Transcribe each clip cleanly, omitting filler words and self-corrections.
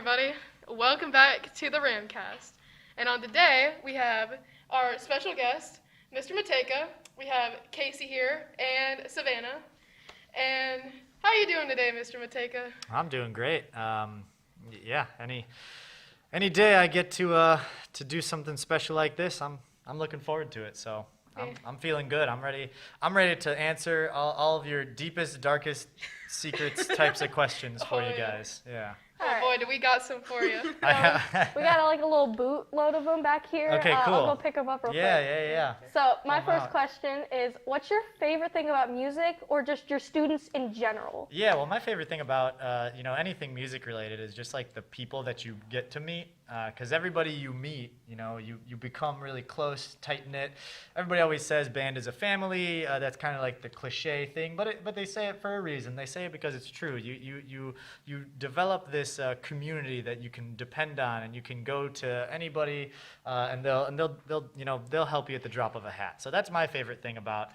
everybody. Welcome back to the Ramcast. And on today, we have our special guest, Mr. Mateyka. We have Casey here and Savannah. And how are you doing today, Mr. Mateyka? I'm doing great. Yeah, any day I get to do something special like this, I'm looking forward to it. So I'm feeling good. I'm ready to answer all of your deepest, darkest secrets types of questions for you guys. Yeah. Oh boy, do we got some for you. We got like a little bootload of them back here. Okay, cool. I'll go pick them up real quick. Yeah. So my first question is, what's your favorite thing about music, or just your students in general? Yeah, well, my favorite thing about anything music related is just like the people that you get to meet. Because everybody you meet, you become really close, tight-knit. Everybody always says band is a family. That's kind of like the cliche thing, but they say it for a reason. They say it because it's true. You develop this community that you can depend on, and you can go to anybody, and they'll help you at the drop of a hat. So that's my favorite thing about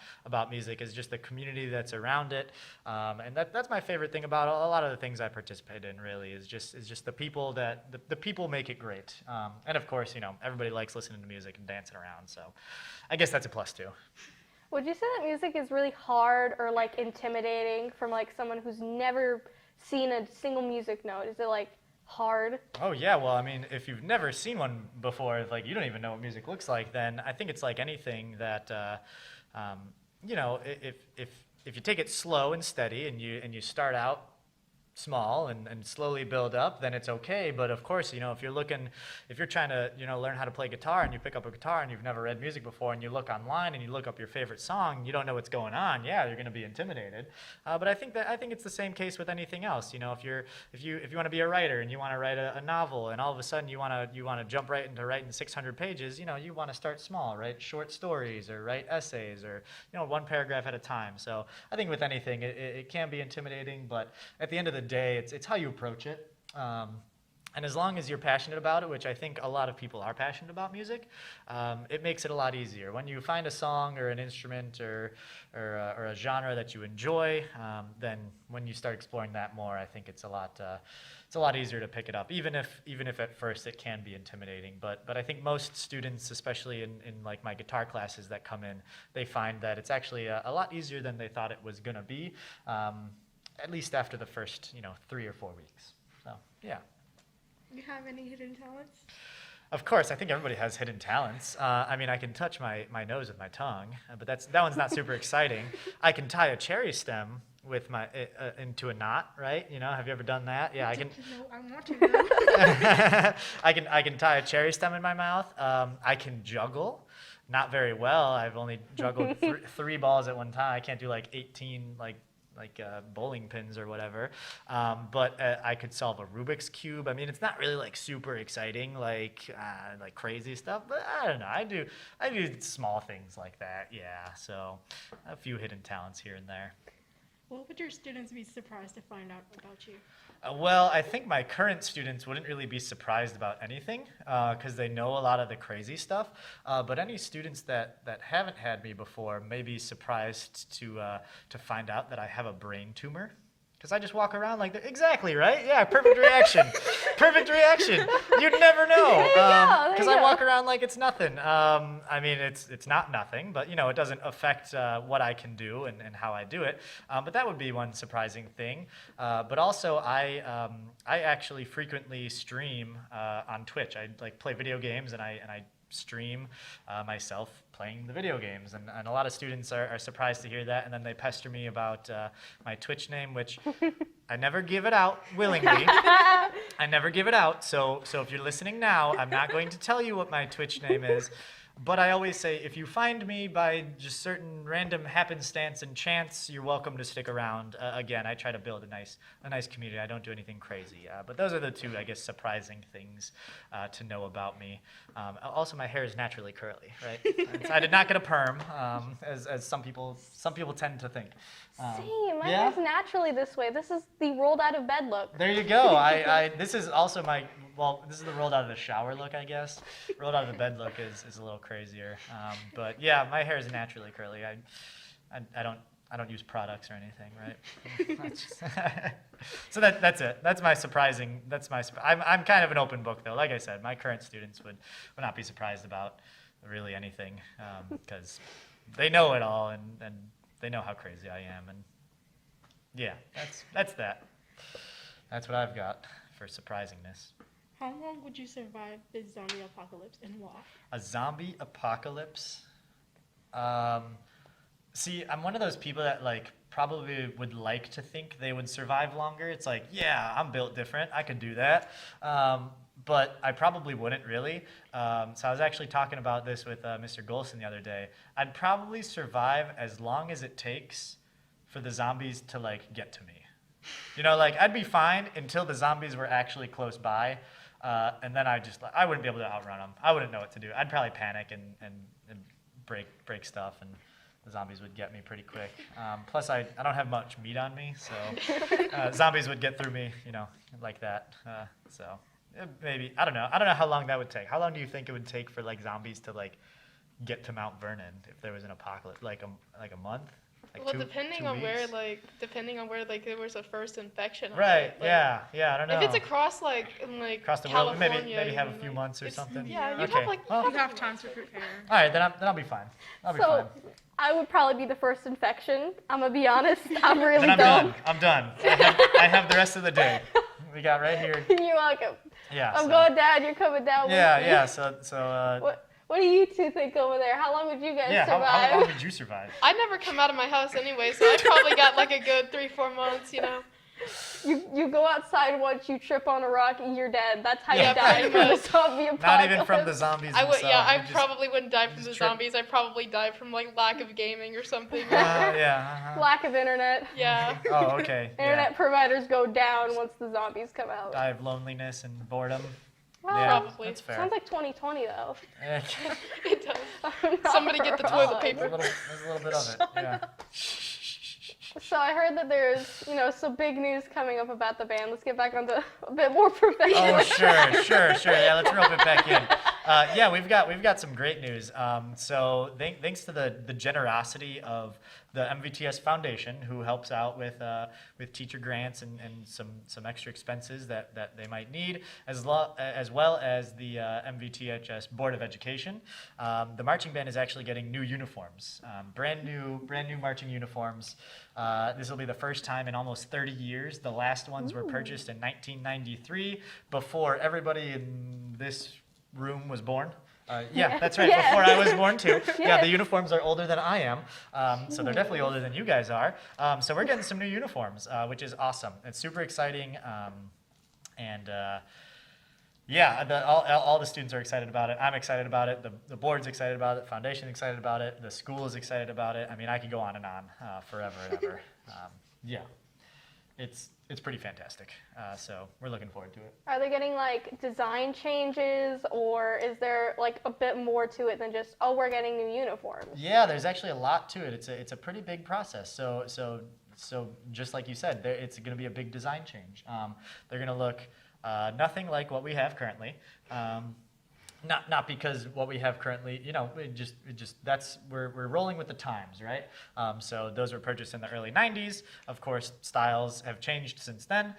music, is just the community that's around it, and that's my favorite thing about a lot of the things I participate in. Really, is just the people that the people make it great. And of course, everybody likes listening to music and dancing around, so I guess that's a plus too. Would you say that music is really hard or like intimidating from like someone who's never seen a single music note? Is it like hard? Oh yeah, well, I mean, if you've never seen one before, like you don't even know what music looks like, then I think it's like anything that if you take it slow and steady and you start out small and slowly build up, then it's okay. But of course, if you're trying to learn how to play guitar, and you pick up a guitar and you've never read music before, and you look online and you look up your favorite song, and you don't know what's going on, yeah, you're going to be intimidated. But I think it's the same case with anything else. If you want to be a writer and you want to write a novel, and all of a sudden you want to jump right into writing 600 pages, you want to start small, write short stories or write essays, or one paragraph at a time. So I think with anything, it can be intimidating, but at the end of the day, it's how you approach it, and as long as you're passionate about it, which I think a lot of people are passionate about music, it makes it a lot easier. When you find a song or an instrument or a genre that you enjoy, then when you start exploring that more, I think it's a lot easier to pick it up, even if at first it can be intimidating. But I think most students, especially in like my guitar classes that come in, they find that it's actually a lot easier than they thought it was going to be. At least after the first, 3 or 4 weeks. So, yeah. You have any hidden talents? Of course, I think everybody has hidden talents. I mean, I can touch my nose with my tongue, but that one's not super exciting. I can tie a cherry stem with into a knot, right? Have you ever done that? Yeah, I can. No, I want to know. I can tie a cherry stem in my mouth. I can juggle. Not very well. I've only juggled 3 balls at one time. I can't do like 18 like bowling pins or whatever, but I could solve a Rubik's Cube. I mean, it's not really like super exciting, like crazy stuff, but I don't know. I do small things like that, yeah. So a few hidden talents here and there. What would your students be surprised to find out about you? Well, I think my current students wouldn't really be surprised about anything because they know a lot of the crazy stuff. But any students that haven't had me before may be surprised to find out that I have a brain tumor. Because I just walk around like that. Exactly, right? Yeah, perfect reaction. Perfect reaction. You'd never know. Because I walk around like it's nothing. I mean, it's not nothing, but it doesn't affect what I can do and how I do it. But that would be one surprising thing. But also, I actually frequently stream on Twitch. I play video games, and I stream myself playing the video games, and a lot of students are surprised to hear that, and then they pester me about my Twitch name, which I never give it out willingly. I never give it out, so if you're listening now, I'm not going to tell you what my Twitch name is. But I always say, if you find me by just certain random happenstance and chance, you're welcome to stick around. Again, I try to build a nice community. I don't do anything crazy. But those are the 2, I guess, surprising things to know about me. Also, my hair is naturally curly, right? I did not get a perm, as some people tend to think. See, my hair's naturally this way. This is the rolled out of bed look. There you go. This is also this is the rolled out of the shower look, I guess. Rolled out of the bed look is a little crazier. But yeah, my hair is naturally curly. I don't I don't use products or anything, right? So that's it. That's my surprising. I'm kind of an open book though. Like I said, my current students would not be surprised about really anything because they know it all and they know how crazy I am, and yeah, that's that. That's what I've got for surprisingness. How long would you survive this zombie apocalypse and why? A zombie apocalypse? See, I'm one of those people that like probably would like to think they would survive longer. It's like, yeah, I'm built different. I could do that. But I probably wouldn't really. So I was actually talking about this with Mr. Golson the other day. I'd probably survive as long as it takes for the zombies to like get to me. You know, like I'd be fine until the zombies were actually close by. And then I wouldn't be able to outrun them. I wouldn't know what to do. I'd probably panic and break stuff, and the zombies would get me pretty quick. Plus, I don't have much meat on me, so zombies would get through me, you know, like that. So maybe, I don't know how long that would take. How long do you think it would take for like zombies to like get to Mount Vernon if there was an apocalypse? Like a month? Like Well, two depending on weeks? where there was a first infection. Right. Like, yeah. I don't know. If it's across in across the world, California, maybe have a even, few like, months or it's- something. Yeah, you'd Okay. have like Well, You have time to prepare. all right, then I'll be fine. I'll be fine. So I would probably be the first infection. I'm gonna be honest. I'm really Then I'm dumb. done. I'm done. I have the rest of the day. We got right here. You're welcome. Yeah. I'm so- going down. You're coming down with me. Yeah. So. What do you two think over there? How long would you guys Yeah. survive? How long would you survive? I never come out of my house anyway, so I probably got like a good 3-4 months, you know. You go outside once, you trip on a rock, you're dead. That's how Yeah, you die pretty from the much. zombie apocalypse. Not even from the zombies I would, themselves. yeah, I You just- probably wouldn't die from just the trip. zombies. I'd probably die from like lack of gaming or something. Yeah. Lack of internet. Yeah. Oh, okay. Internet providers go down once the zombies come out. Die of loneliness and boredom. Well, Yeah, Probably. that's fair. sounds like 2020 though. It does. I'm not Somebody get the wrong. toilet paper. There's a little bit of it. Yeah. So I heard that there's, some big news coming up about the band. Let's get back onto a bit more professional. Oh, sure. Yeah, let's rope it back in. Yeah, we've got some great news. So thanks to the generosity of the MVTS Foundation, who helps out with teacher grants and some extra expenses that they might need, as well as the MVTHS Board of Education. The marching band is actually getting new uniforms, brand new marching uniforms. This will be the first time in almost 30 years. The last ones were purchased in 1993, before everybody in this room was born. Yeah, that's right. Yeah. Before I was born too. Yeah, Yeah. the uniforms are older than I am, so they're definitely older than you guys are. So we're getting some new uniforms, which is awesome. It's super exciting, and yeah, all the students are excited about it. I'm excited about it. The board's excited about it. The foundation's excited about it. The school is excited about it. I mean, I could go on and on forever and ever. Yeah, it's pretty fantastic. So we're looking forward to it. Are they getting like design changes, or is there like a bit more to it than just, oh, we're getting new uniforms? Yeah, there's actually a lot to it. It's a pretty big process. So just like you said, it's going to be a big design change. They're going to look nothing like what we have currently. Not because what we have currently, we're rolling with the times, right? So those were purchased in the early 90s. Of course, styles have changed since then.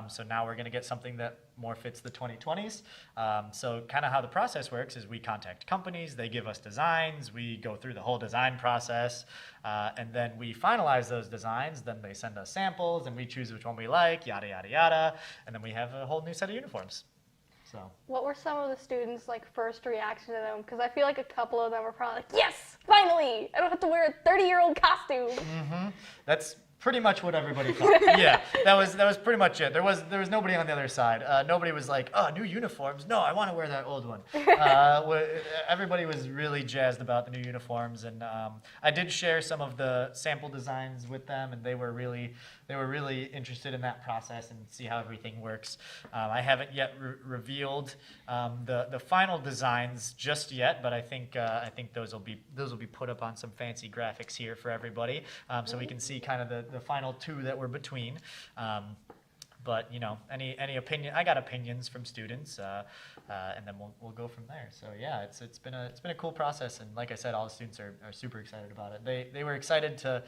So now we're going to get something that more fits the 2020s. So kind of how the process works is we contact companies, they give us designs, we go through the whole design process, and then we finalize those designs. Then they send us samples, and we choose which one we like, yada, yada, yada. And then we have a whole new set of uniforms. So. What were some of the students' like first reaction to them? Because I feel like a couple of them were probably like, yes, finally, I don't have to wear a 30-year-old costume. Mm-hmm. That's pretty much what everybody thought. Yeah, that was pretty much it. There was nobody on the other side. Nobody was like, oh, new uniforms. No, I want to wear that old one. Everybody was really jazzed about the new uniforms, and I did share some of the sample designs with them, and they were really interested in that process and see how everything works. I haven't yet revealed the final designs just yet, but I think those will be put up on some fancy graphics here for everybody, so we can see kind of the final two that were between. But any opinion, I got opinions from students, and then we'll go from there. So yeah, it's been a cool process, and like I said, all the students are super excited about it. They were excited to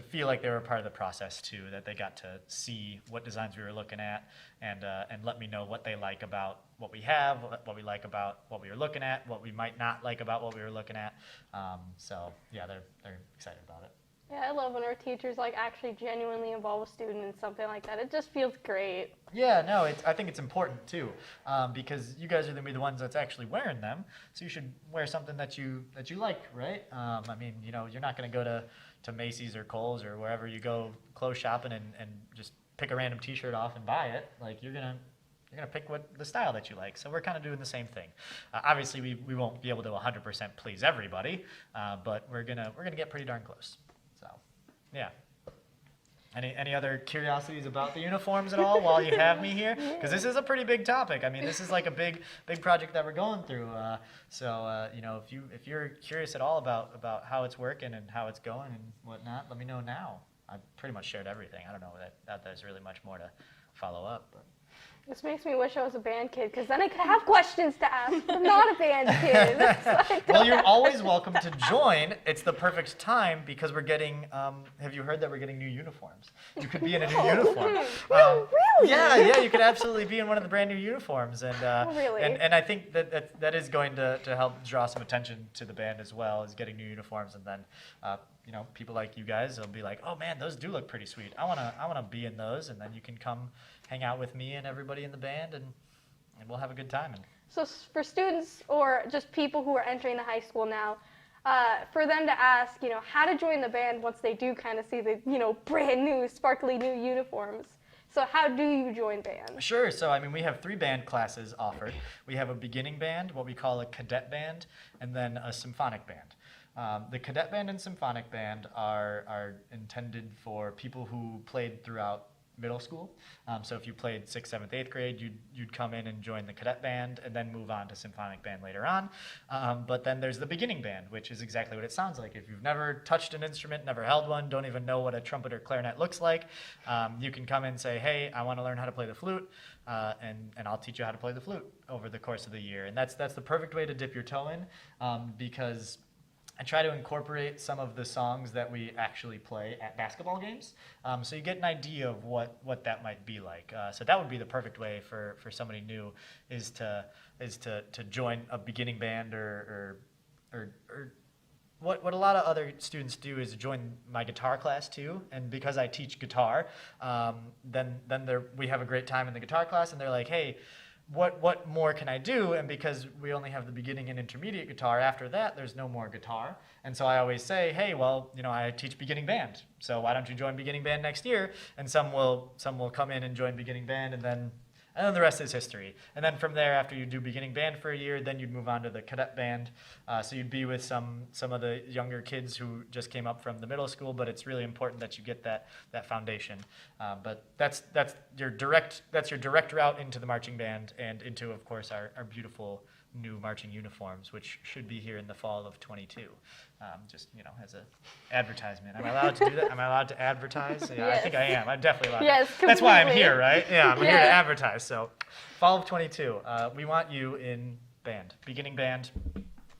feel like they were a part of the process too, that they got to see what designs we were looking at, and let me know what they like about what we have, what we like about what we were looking at, what we might not like about what we were looking at. So yeah, they're excited about it. Yeah, I love when our teachers like actually genuinely involve a student in something like that. It just feels great. Yeah, no, I think it's important too, because you guys are gonna be the ones that's actually wearing them, so you should wear something that you like, right? I mean, you're not gonna go to Macy's or Kohl's or wherever you go clothes shopping and just pick a random T-shirt off and buy it. Like you're gonna pick the style that you like. So we're kind of doing the same thing. Obviously, we won't be able to 100% please everybody, but we're gonna get pretty darn close. So, yeah. Any other curiosities about the uniforms at all while you have me here? Because this is a pretty big topic. I mean, this is like a big project that we're going through. So if you're curious at all about how it's working and how it's going and whatnot, let me know now. I've pretty much shared everything. I don't know that there's really much more to follow up. But. This makes me wish I was a band kid, because then I could have questions to ask. I'm not a band kid. Well, you're always welcome to join. It's the perfect time because we're getting, have you heard that we're getting new uniforms? You could be in a new uniform. Really? Yeah, you could absolutely be in one of the brand new uniforms. And really? and I think that is going to help draw some attention to the band as well, is getting new uniforms. And then, people like you guys will be like, oh man, those do look pretty sweet. I wanna be in those. And then you can come hang out with me and everybody in the band, and we'll have a good time. So for students or just people who are entering the high school now, for them to ask, how to join the band once they do kind of see the, brand new, sparkly new uniforms. So how do you join band? Sure. So, I mean, we have 3 band classes offered. We have a beginning band, what we call a cadet band, and then a symphonic band. The cadet band and symphonic band are intended for people who played throughout middle school. So if you played 6th, 7th, 8th grade, you'd come in and join the cadet band and then move on to symphonic band later on. But then there's the beginning band, which is exactly what it sounds like. If you've never touched an instrument, never held one, don't even know what a trumpet or clarinet looks like, you can come in and say, hey, I want to learn how to play the flute, and I'll teach you how to play the flute over the course of the year. And that's the perfect way to dip your toe in, because I try to incorporate some of the songs that we actually play at basketball games, so you get an idea of what that might be like. So that would be the perfect way for somebody new is to join a beginning band or what a lot of other students do is join my guitar class too. And because I teach guitar, then we have a great time in the guitar class, and they're like, hey, what more can I do? And because we only have the beginning and intermediate guitar, after that, there's no more guitar. And so I always say, hey, well, I teach beginning band. So why don't you join beginning band next year? And some will come in and join beginning band, and then the rest is history. And then from there, after you do beginning band for a year, then you'd move on to the cadet band. So you'd be with some of the younger kids who just came up from the middle school, but it's really important that you get that foundation. But that's your direct route into the marching band and into, of course, our beautiful new marching uniforms, which should be here in the fall of 22. Just, as an advertisement. Am I allowed to do that? Am I allowed to advertise? Yeah, Yes. I think I am. I'm definitely allowed. Yes, to. That's why I'm completely. here, right? Yeah, I'm here to Yes. advertise. So, fall of 22. We want you in band, beginning band,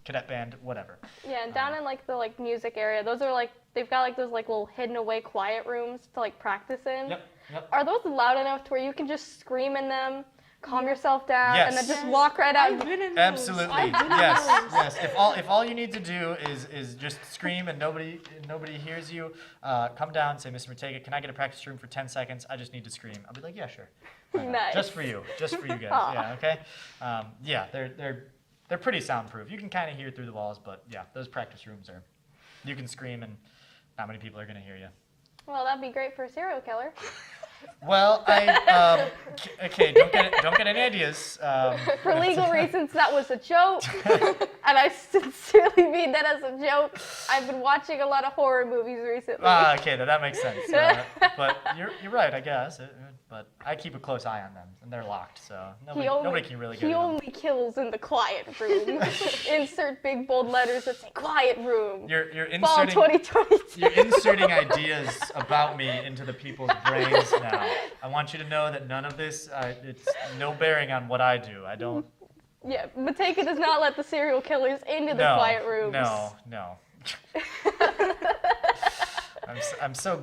cadet band, whatever. Yeah, and down in the music area, those are they've got those little hidden away quiet rooms to practice in. Yep. Are those loud enough to where you can just scream in them, calm yourself down, Yes. and then just walk right out? I've been in those. Absolutely. I've been in Yes. those. Yes. If all you need to do is just scream and nobody hears you, come down and say, Mr. Mateyka, can I get a practice room for 10 seconds? I just need to scream. I'll be like, yeah, sure. Why not? Nice. Just for you guys. Aw. Yeah. Okay. Yeah. They're pretty soundproof. You can kind of hear through the walls, but yeah, those practice rooms you can scream and not many people are gonna hear you. Well, that'd be great for a serial killer. Well, okay, don't get any ideas. For legal reasons, that was a joke. And I sincerely mean that as a joke. I've been watching a lot of horror movies recently. Okay, that makes sense. But you're right, I guess. But I keep a close eye on them, and they're locked, so nobody can really get He in them. only kills in the quiet room. Insert big bold letters that say quiet room. You're Fall inserting 2022. you're inserting ideas about me into the people's brains now. I want you to know that none of this it's no bearing on what I do. I don't. Yeah, Mateyka does not let the serial killers into the quiet rooms. No. I'm so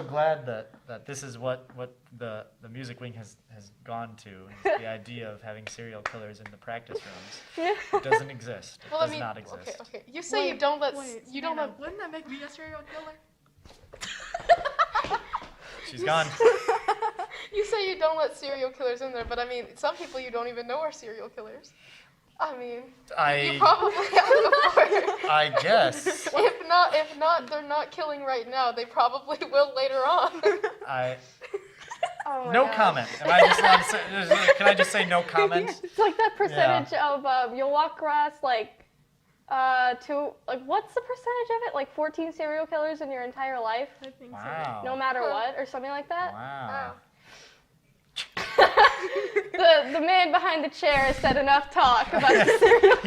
glad that this is what the music wing has gone to, is the idea of having serial killers in the practice rooms. It doesn't exist. It does not exist. Okay. You say you don't let Wouldn't that make me a serial killer? She's gone. You say you don't let serial killers in there, but I mean, some people you don't even know are serial killers. I mean, you probably have before. I guess. If not, they're not killing right now. They probably will later on. Oh my No God. comment. Am I just allowed to say, can I just say no comment? It's like that percentage of you'll walk across what's the percentage of it? Like 14 serial killers in your entire life, I think Wow. no matter what, or something like that. Wow. The man behind the chair has said enough talk about the serial.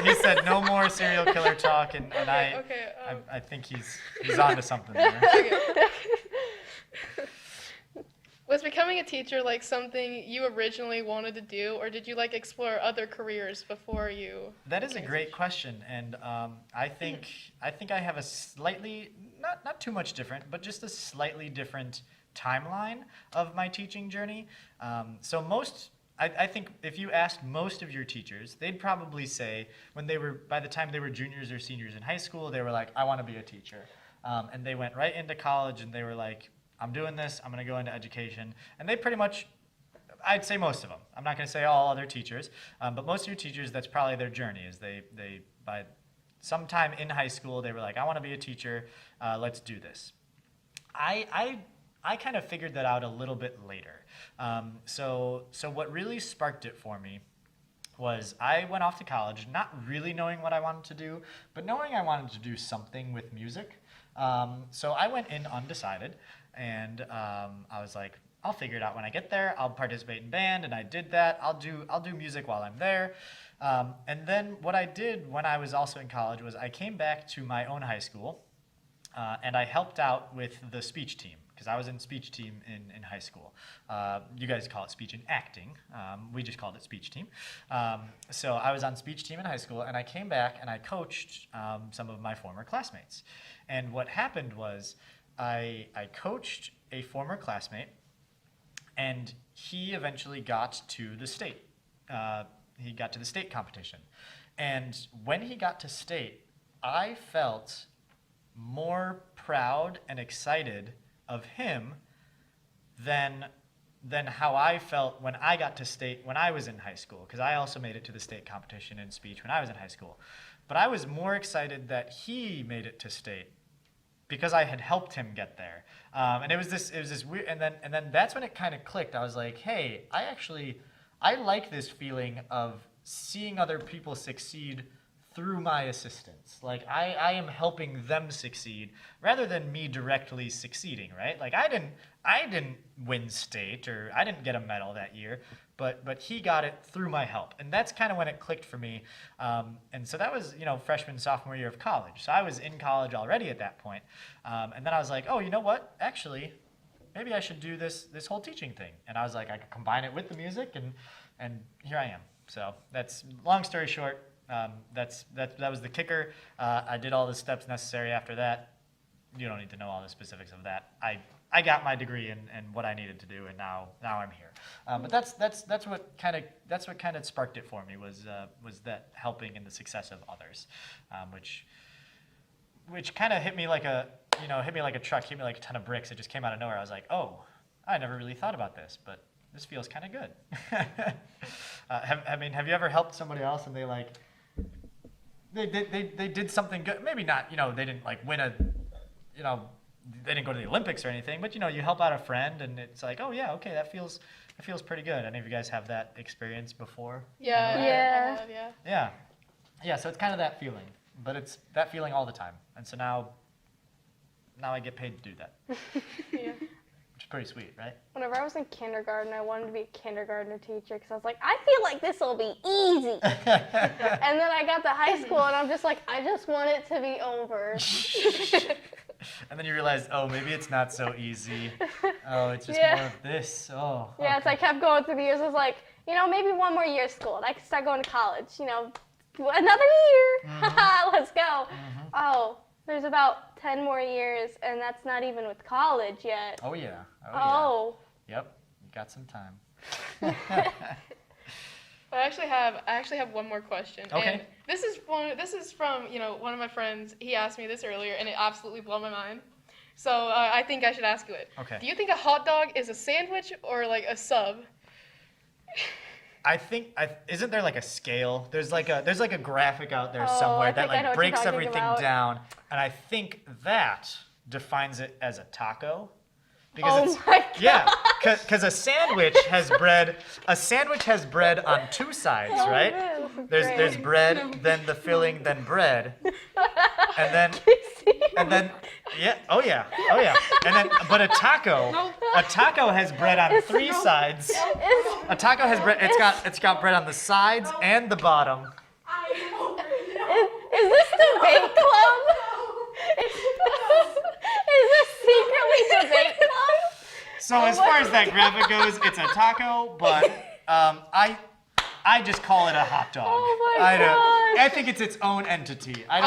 He said no more serial killer talk, and I think he's onto something there. Was becoming a teacher like something you originally wanted to do, or did you like explore other careers before you? That is a great question, and I think I have a slightly not too much different, but just a slightly different timeline of my teaching journey. I think if you asked most of your teachers, they'd probably say by the time they were juniors or seniors in high school, they were like, I want to be a teacher, and they went right into college, and they were like, I'm doing this, I'm going to go into education, and they pretty much. I'd say most of them. I'm not going to say all other teachers, but most of your teachers, that's probably their journey. Is they by sometime in high school, they were like, I want to be a teacher. Let's do this. I kind of figured that out a little bit later. So what really sparked it for me was I went off to college, not really knowing what I wanted to do, but knowing I wanted to do something with music. So I went in undecided, and I was like, I'll figure it out when I get there. I'll participate in band, and I did that. I'll do music while I'm there. And then what I did when I was also in college was I came back to my own high school, and I helped out with the speech team, because I was in speech team in high school. You guys call it speech and acting. We just called it speech team. So I was on speech team in high school, and I came back and I coached some of my former classmates. And what happened was I coached a former classmate, and he eventually got to the state. He got to the state competition. And when he got to state, I felt more proud and excited of him than how I felt when I got to state when I was in high school, because I also made it to the state competition in speech when I was in high school. But I was more excited that he made it to state because I had helped him get there. And it was this weird, and then that's when it kind of clicked. I was like, hey, I like this feeling of seeing other people succeed through my assistance. Like I am helping them succeed rather than me directly succeeding, right? Like I didn't win state, or I didn't get a medal that year, but he got it through my help. And that's kind of when it clicked for me. And so that was, freshman, sophomore year of college. So I was in college already at that point. And then I was like, oh, you know what? Actually, maybe I should do this whole teaching thing. And I was like, I could combine it with the music, and here I am. So that's, long story short, that was the kicker. I did all the steps necessary after that. You don't need to know all the specifics of that. I got my degree and what I needed to do, and now I'm here. But that's what kind of sparked it for me was that helping in the success of others, which kind of hit me like a truck, hit me like a ton of bricks. It just came out of nowhere. I was like, oh, I never really thought about this, but this feels kind of good. Have you ever helped somebody else and they did something good? Maybe not, they didn't win they didn't go to the Olympics or anything, but you help out a friend and it's like, oh yeah, okay, that feels pretty good. Any of you guys have that experience before? Yeah. Yeah. I have, yeah. Yeah. Yeah, so it's kind of that feeling, but it's that feeling all the time. And so now I get paid to do that, Yeah. which is pretty sweet, right? Whenever I was in kindergarten, I wanted to be a kindergarten teacher because I was like, I feel like this will be easy. And then I got to high school and I'm just like, I just want it to be over. And then you realize, oh, maybe it's not so easy. Oh, it's just Yeah. more of this. Oh. Yeah, okay. so I kept going through the years. I was like, maybe one more year of school and I can start going to college. Another year. Let's go. Oh, there's about 10 more years, and that's not even with college yet. Oh, yeah. Oh. Yep, you got some time. I actually have one more question. Okay. And this is from one of my friends. He asked me this earlier, and it absolutely blew my mind. So I think I should ask you it. Okay. Do you think a hot dog is a sandwich or like a sub? I think isn't there like a scale? There's like a graphic out there Oh, somewhere I that think I know like what breaks you're talking everything about. down, and I think that defines it as a taco. Oh my God. Yeah, because a sandwich has bread. A sandwich has bread on two sides, Oh, right? man, this is There's great. bread, then the filling, then bread, and then yeah, oh yeah, and then but a taco has bread on three sides. A taco has bread. It's got bread on the sides and the bottom. Is this debate club? Is this secretly debate club? So as far as that graphic goes, it's a taco, but I just call it a hot dog. Oh my I gosh. think it's its own entity. I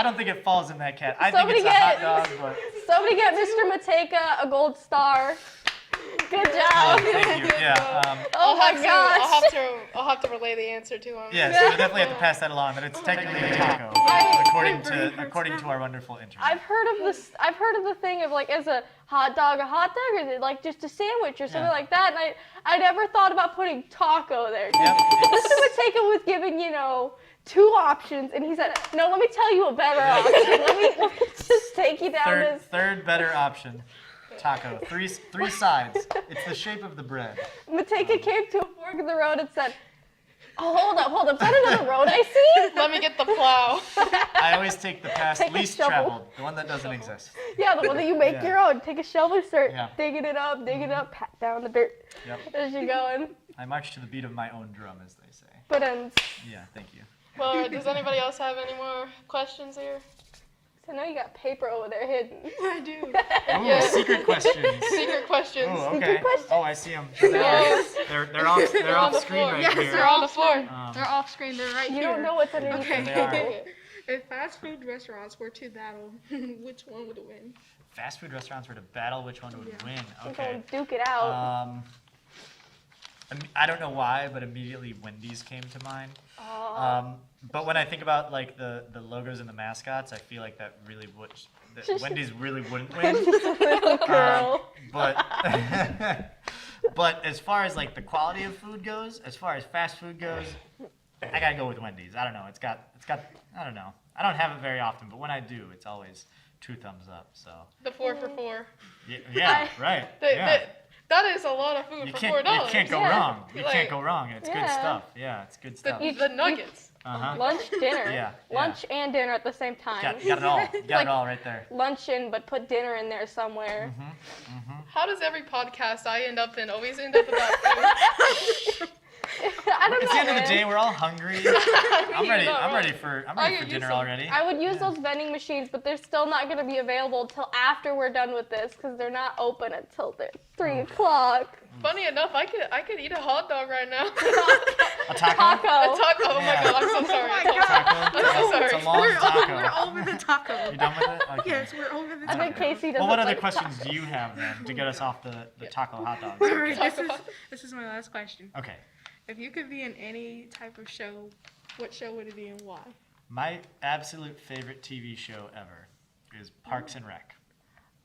don't think it falls in that cat. I think Somebody it's a hot get- dog, but Somebody get Mr. Mateyka a gold star. Good job. thank you. Yeah. Oh my gosh. I'll have to relay the answer to him. Yeah, so we definitely have to pass that along. That it's technically a taco, according to our wonderful internet. I've heard of this. I've heard of the thing of like, is a hot dog, or is it like just a sandwich or something Yeah. like that? And I never thought about putting taco there. Yep, Mr. Mateyka was given, two options, and he said, "No, let me tell you a better option. Let me just take you down this." Third better option. Taco. Three sides. It's the shape of the bread. Mateyka came to a fork in the road and said, "Oh, hold up, is that another road I see?" Let me get the plow. I always take the path Take a least shovel. traveled, the one that doesn't exist. Yeah, the one that you make Yeah. your own. Take a shovel, start Yeah. digging it up, pat down the dirt Yep. as you're going. I march to the beat of my own drum, as they say. But Yeah, thank you. Well, does anybody else have any more questions here? I know you got paper over there hidden. I do. Oh, Yeah. secret questions. Secret questions. Oh, Secret okay. questions? Oh, I see them. Yes. They're off the screen floor. right Yes, here. They're on the floor. They're off screen. They're right You here. don't know what's underneath. Okay. They are. If fast food restaurants were to battle, which one would win? Fast food restaurants were to battle which one would win. We're Okay. gonna duke it out. I don't know why, but immediately Wendy's came to mind. Oh. But when I think about like the logos and the mascots, I feel like that Wendy's really wouldn't win. Little girl. But but as far as like the quality of food goes, as far as fast food goes, I gotta go with Wendy's. I don't know. It's got I don't know. I don't have it very often, but when I do, it's always 2 thumbs up. So The 4 for $4. yeah, right. Yeah. That is a lot of food You for can't $4. go Yeah. wrong. You Like- can't go wrong. It's good Yeah. stuff. Yeah, it's good stuff. The nuggets. Uh-huh. Lunch, dinner. Yeah, Lunch and dinner at the same time. Got it all. You got Like- it all right there. Luncheon, but put dinner in there somewhere. How does every podcast I end up in always end up about food? I don't It's know, the end of the man. day. We're all hungry. I'm ready. I'm ready for get dinner some. already. I would use those vending machines, but they're still not going to be available until after we're done with this because they're not open until 3 o'clock. Funny enough, I could eat a hot dog right now. A taco. Taco. A taco. Oh my Yeah. god, I'm so sorry. my I'm so God. Taco. I'm so It's sorry. a long We're taco. over the taco. You done with it? Okay. Yes, we're over the I taco. think Casey doesn't Well, what other like questions tacos. do you have then to get us off the taco hot dogs? All right, Taco. this is my last question. Okay. If you could be in any type of show, what show would it be and why? My absolute favorite TV show ever is Parks and Rec.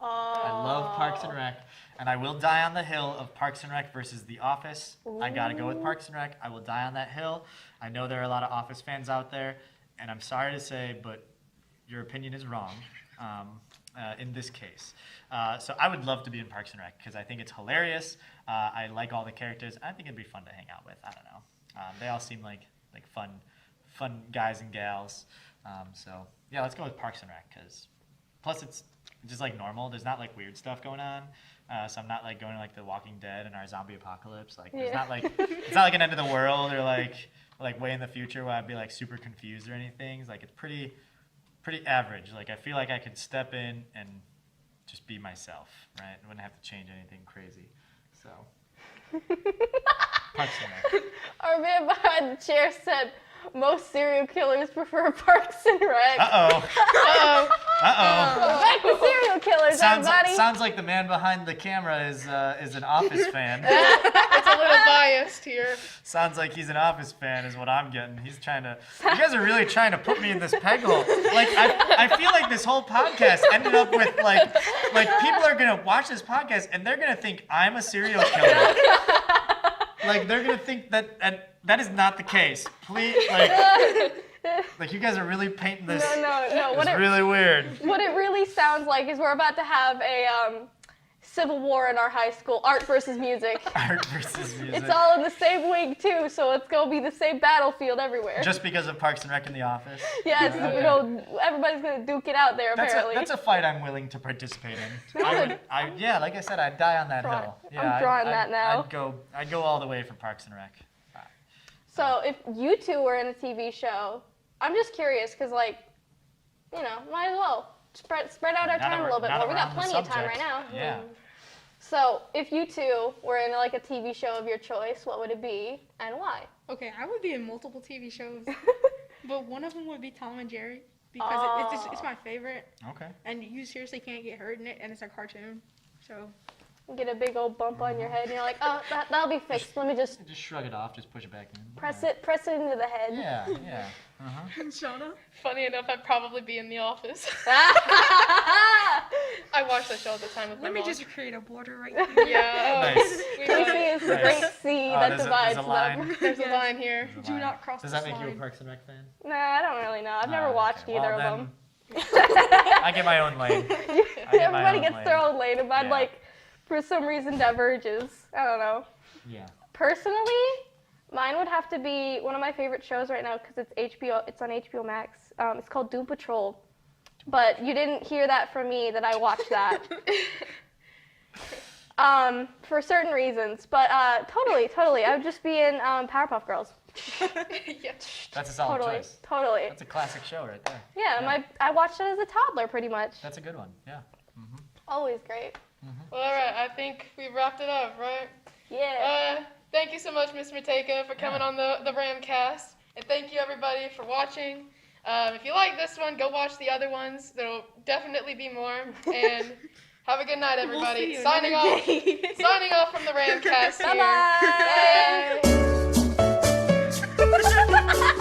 Oh. I love Parks and Rec, and I will die on the hill of Parks and Rec versus The Office. I gotta go with Parks and Rec. I will die on that hill. I know there are a lot of Office fans out there, and I'm sorry to say, but your opinion is wrong in this case. So I would love to be in Parks and Rec because I think it's hilarious. I like all the characters. I think it'd be fun to hang out with. I don't know. They all seem like fun guys and gals. So yeah, let's go with Parks and Rec, because plus it's just like normal. There's not like weird stuff going on. So I'm not like going to like The Walking Dead and our zombie apocalypse. Like it's not like it's not like an end of the world or like way in the future where I'd be like super confused or anything. It's like it's pretty average. Like I feel like I could step in and just be myself, right? I wouldn't have to change anything crazy. So Parks and Rec. Our man behind the chair said most serial killers prefer Parks and Rec. Uh-oh. Back to serial killers, everybody. Sounds like the man behind the camera is an Office fan. It's a little biased here. Sounds like he's an Office fan is what I'm getting. He's trying to. You guys are really trying to put me in this peg hole. Like I feel like this whole podcast ended up with like people are gonna watch this podcast and they're gonna think I'm a serial killer. Like they're gonna think that, and that is not the case. Please, like you guys are really painting this. No. It's really weird. What it really sounds like is we're about to have a civil war in our high school, art versus music. Art versus music. It's all in the same wing too, so it's gonna be the same battlefield everywhere. Just because of Parks and Rec in The Office. Yes, Okay. you know, everybody's gonna duke it out there apparently. That's a fight I'm willing to participate in. Yeah, like I said, I'd die on that hill. Yeah, I'm drawing that now. I'd go all the way for Parks and Rec. So if you two were in a TV show, I'm just curious because might as well spread out our time a little bit more. We got plenty of time right now. Yeah. So if you two were in like a TV show of your choice, what would it be and why? Okay, I would be in multiple TV shows, but one of them would be Tom and Jerry because it's my favorite. Okay. And you seriously can't get hurt in it, and it's a cartoon. So Get a big old bump on your head, and you're like, oh, that'll be fixed. Let me just shrug it off, just push it back in. press it into the head. Yeah. Shona? Funny enough, I'd probably be in The Office. I watched that show at the time with my Let me mom. just create a border right there. Yeah. Nice. We Casey know. is the great sea that there's divides a line. them. There's a Yes. line here. There's a Do line. not cross Does the that make you a line. Parks and Rec fan? Nah, I don't really know. I've never watched Okay. either Well, of them. I get my own lane. Everybody gets their own lane, and mine, Yeah. for some reason, diverges. I don't know. Yeah. Personally, mine would have to be one of my favorite shows right now because it's HBO. It's on HBO Max. It's called Doom Patrol. But you didn't hear that from me that I watched that. For certain reasons. But totally. I would just be in Powerpuff Girls. Yeah. That's a solid choice. Totally. That's a classic show right there. Yeah, I watched it as a toddler pretty much. That's a good one. Yeah. Always great. Well, all right. I think we wrapped it up, right? Yeah. Thank you so much, Ms. Mateyka, for coming on the Ramcast. And thank you, everybody, for watching. If you like this one, go watch the other ones. There'll definitely be more. And have a good night, everybody. We'll see you Signing another off. day. Signing off from the Ramcast here. Bye-bye. Bye.